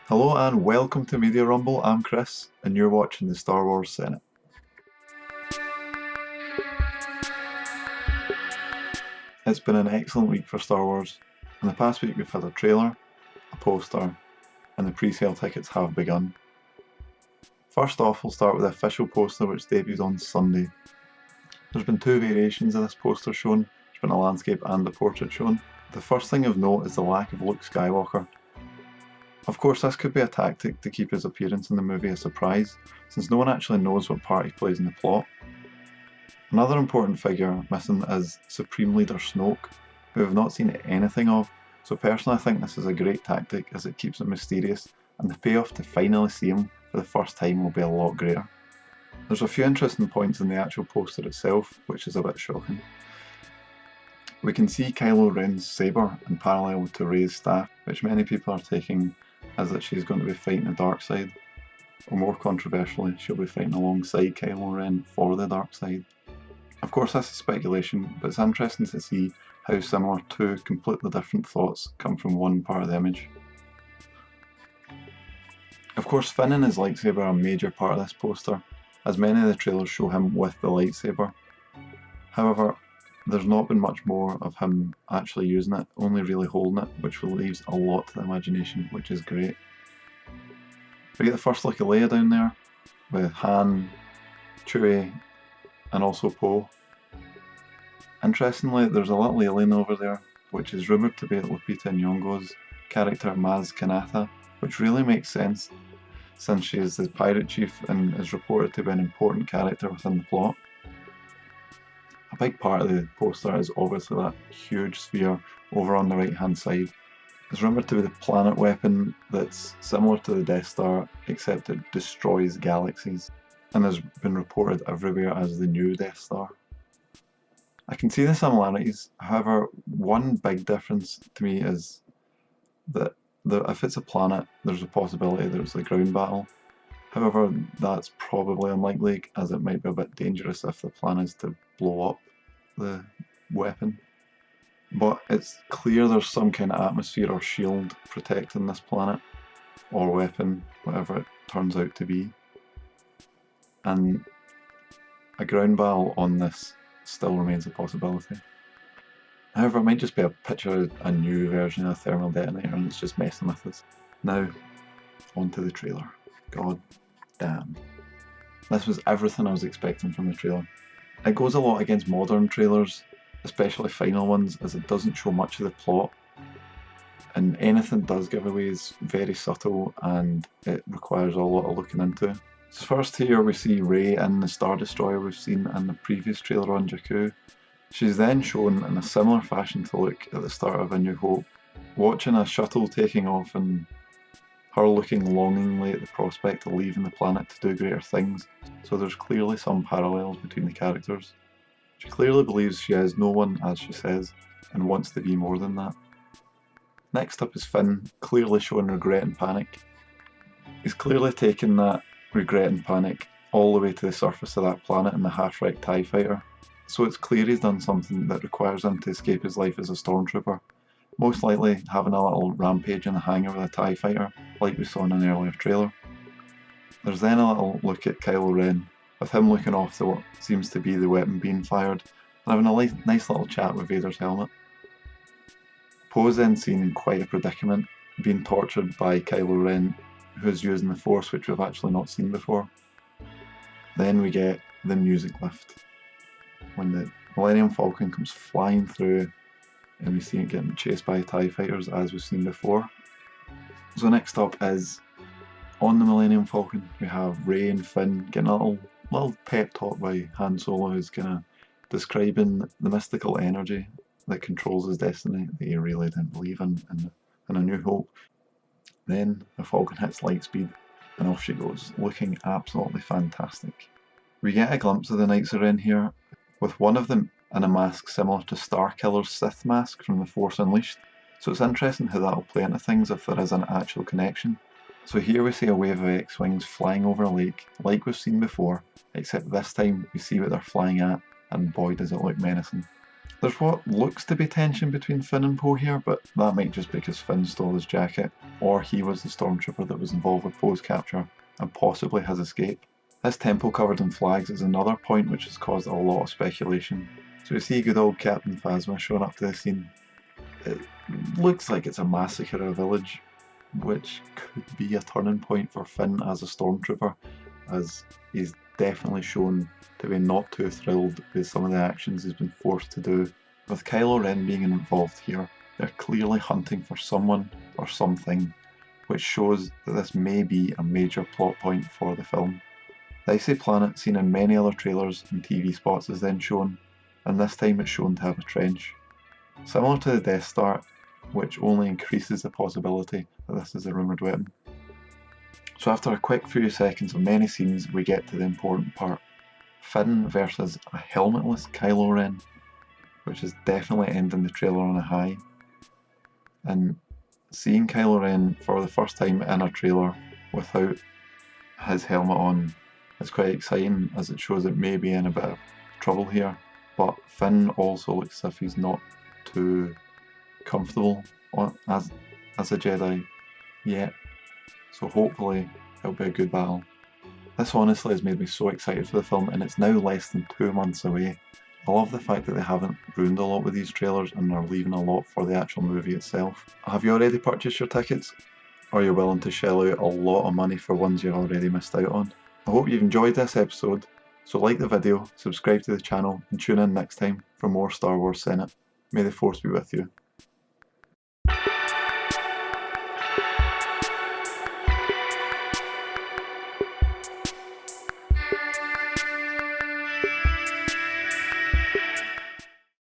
Hello and welcome to Media Rumble. I'm Chris, and you're watching the Star Wars Senate. It's been an excellent week for Star Wars. In the past week we've had a trailer, a poster, and the pre-sale tickets have begun. First off, we'll start with the official poster which debuted on Sunday. There's been two variations of this poster shown. There's been a landscape and a portrait shown. The first thing of note is the lack of Luke Skywalker. Of course, this could be a tactic to keep his appearance in the movie a surprise, since no one actually knows what part he plays in the plot. Another important figure missing is Supreme Leader Snoke, who we've not seen anything of, so personally I think this is a great tactic as it keeps it mysterious, and the payoff to finally see him for the first time will be a lot greater. There's a few interesting points in the actual poster itself, which is a bit shocking. We can see Kylo Ren's sabre in parallel to Rey's staff, which many people are taking as that she's going to be fighting the dark side, or more controversially, she'll be fighting alongside Kylo Ren for the dark side. Of course this is speculation, but it's interesting to see how similar two completely different thoughts come from one part of the image. Of course Finn and his lightsaber are a major part of this poster, as many of the trailers show him with the lightsaber. However, there's not been much more of him actually using it, only really holding it, which leaves a lot to the imagination, which is great. We get the first look of Leia down there, with Han, Chewie, and also Poe. Interestingly, there's a little alien over there, which is rumoured to be Lupita Nyong'o's character Maz Kanata, which really makes sense, since she is the pirate chief and is reported to be an important character within the plot. A big part of the poster is obviously that huge sphere over on the right hand side. It's rumoured to be the planet weapon that's similar to the Death Star, except it destroys galaxies, and has been reported everywhere as the new Death Star. I can see the similarities, however one big difference to me is that if it's a planet there's a possibility there's a ground battle. However, that's probably unlikely, as it might be a bit dangerous if the plan is to blow up the weapon. But it's clear there's some kind of atmosphere or shield protecting this planet, or weapon, whatever it turns out to be. And a ground battle on this still remains a possibility. However, it might just be a picture of a new version of a thermal detonator and it's just messing with us. Now, onto the trailer. God damn. This was everything I was expecting from the trailer. It goes a lot against modern trailers, especially final ones, as it doesn't show much of the plot, and anything it does give away is very subtle and it requires a lot of looking into. So first here we see Rey in the Star Destroyer we've seen in the previous trailer on Jakku. She's then shown in a similar fashion to Luke at the start of A New Hope, watching a shuttle taking off and her looking longingly at the prospect of leaving the planet to do greater things, so there's clearly some parallels between the characters. She clearly believes she is no one, as she says, and wants to be more than that. Next up is Finn, clearly showing regret and panic. He's clearly taken that regret and panic all the way to the surface of that planet in the half-wrecked TIE fighter, so it's clear he's done something that requires him to escape his life as a stormtrooper. Most likely having a little rampage in the hangar with a TIE fighter, like we saw in an earlier trailer. There's then a little look at Kylo Ren, with him looking off to what seems to be the weapon being fired, and having a nice little chat with Vader's helmet. Poe's then seen in quite a predicament, being tortured by Kylo Ren, who's using the Force, which we've actually not seen before. Then we get the music lift, when the Millennium Falcon comes flying through, and we see it getting chased by TIE fighters as we've seen before. So next up is, on the Millennium Falcon, we have Rey and Finn getting a little pep talk by Han Solo, who's kind of describing the mystical energy that controls his destiny that he really didn't believe in A New Hope. Then the Falcon hits light speed and off she goes, looking absolutely fantastic. We get a glimpse of the Knights of Ren here, with one of them in a mask similar to Starkiller's Sith mask from The Force Unleashed, so it's interesting how that'll play into things if there is an actual connection. So here we see a wave of X-Wings flying over a lake, like we've seen before, except this time we see what they're flying at, and boy does it look menacing. There's what looks to be tension between Finn and Poe here, but that might just be because Finn stole his jacket, or he was the stormtrooper that was involved with Poe's capture, and possibly his escape. This temple covered in flags is another point which has caused a lot of speculation. So we see good old Captain Phasma showing up to the scene. It looks like it's a massacre of a village, which could be a turning point for Finn as a stormtrooper, as he's definitely shown to be not too thrilled with some of the actions he's been forced to do. With Kylo Ren being involved here, they're clearly hunting for someone or something, which shows that this may be a major plot point for the film. The icy planet seen in many other trailers and TV spots is then shown, and this time it's shown to have a trench. Similar to the Death Star, which only increases the possibility that this is a rumoured weapon. So after a quick few seconds of many scenes, we get to the important part. Finn versus a helmetless Kylo Ren, which is definitely ending the trailer on a high. And seeing Kylo Ren for the first time in a trailer without his helmet on is quite exciting, as it shows it may be in a bit of trouble here. But Finn also looks as if he's not too comfortable as a Jedi yet. So hopefully it'll be a good battle. This honestly has made me so excited for the film, and it's now less than 2 months away. I love the fact that they haven't ruined a lot with these trailers and are leaving a lot for the actual movie itself. Have you already purchased your tickets? Or are you willing to shell out a lot of money for ones you've already missed out on? I hope you've enjoyed this episode, so like the video, subscribe to the channel, and tune in next time for more Star Wars Senate. May the Force be with you.